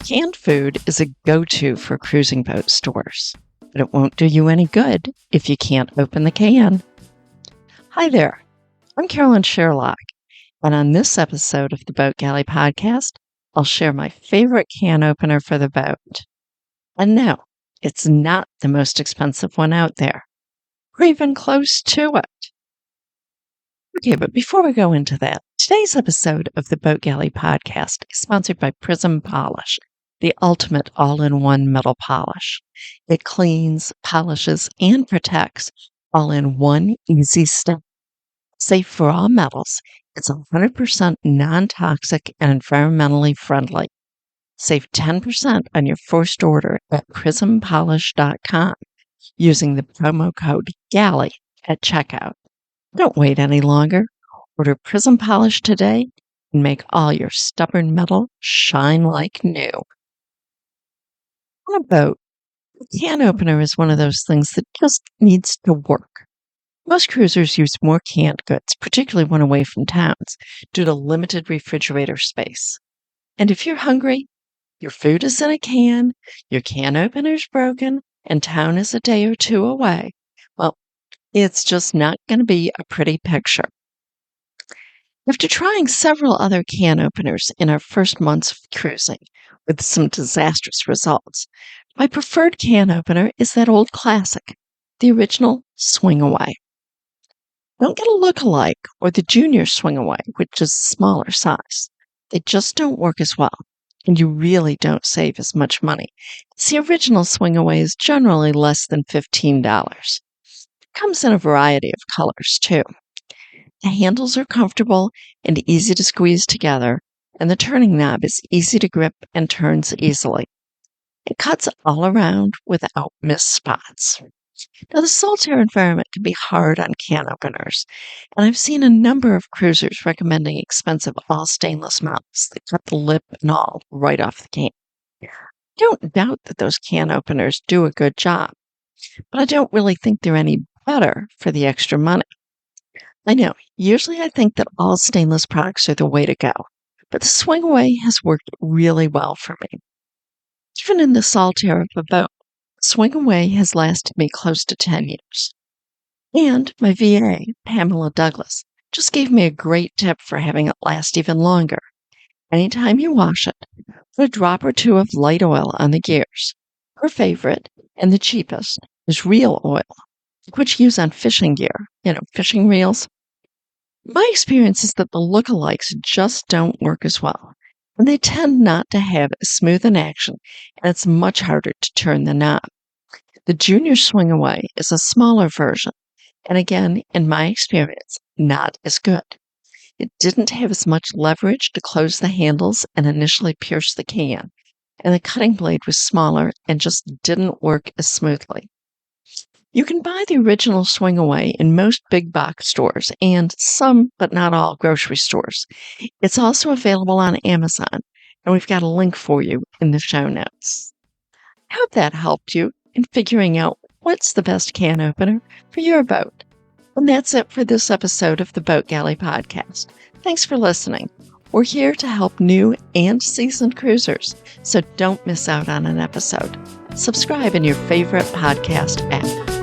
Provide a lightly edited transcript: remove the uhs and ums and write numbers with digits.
Canned food is a go-to for cruising boat stores, but it won't do you any good if you can't open the can. Hi there, I'm Carolyn Sherlock, and on this episode of the Boat Galley Podcast, I'll share my favorite can opener for the boat. And no, it's not the most expensive one out there, or even close to it. Okay, but before we go into that, today's episode of the Boat Galley Podcast is sponsored by Prism Polish, the ultimate all-in-one metal polish. It cleans, polishes, and protects all in one easy step. Safe for all metals, it's 100% non-toxic and environmentally friendly. Save 10% on your first order at prismpolish.com using the promo code GALLEY at checkout. Don't wait any longer. Order Prism Polish today and make all your stubborn metal shine like new. On a boat, a can opener is one of those things that just needs to work. Most cruisers use more canned goods, particularly when away from towns, due to limited refrigerator space. And if you're hungry, your food is in a can, your can opener's broken, and town is a day or two away, well, it's just not going to be a pretty picture. After trying several other can openers in our first months of cruising with some disastrous results, my preferred can opener is that old classic, the original Swing Away. Don't get a look-alike or the junior Swing Away, which is smaller size. They just don't work as well, and you really don't save as much money. The original Swing Away is generally less than $15. Comes in a variety of colors, too. The handles are comfortable and easy to squeeze together, and the turning knob is easy to grip and turns easily. It cuts all around without missed spots. Now, the saltwater environment can be hard on can openers, and I've seen a number of cruisers recommending expensive all-stainless models that cut the lip and all right off the can. I don't doubt that those can openers do a good job, but I don't really think they're any better for the extra money. I know, usually I think that all stainless products are the way to go, but the Swing Away has worked really well for me. Even in the solitaire of a boat, Swing Away has lasted me close to 10 years. And my VA, Pamela Douglas, just gave me a great tip for having it last even longer. Anytime you wash it, put a drop or two of light oil on the gears. Her favorite, and the cheapest, is reel oil, which you use on fishing gear, fishing reels. My experience is that the lookalikes just don't work as well, and they tend not to have as smooth an action, and it's much harder to turn the knob. The Junior Swing Away is a smaller version, and again, in my experience, not as good. It didn't have as much leverage to close the handles and initially pierce the can, and the cutting blade was smaller and just didn't work as smoothly. You can buy the original Swing Away in most big box stores and some, but not all, grocery stores. It's also available on Amazon, and we've got a link for you in the show notes. I hope that helped you in figuring out what's the best can opener for your boat. And that's it for this episode of the Boat Galley Podcast. Thanks for listening. We're here to help new and seasoned cruisers, so don't miss out on an episode. Subscribe in your favorite podcast app.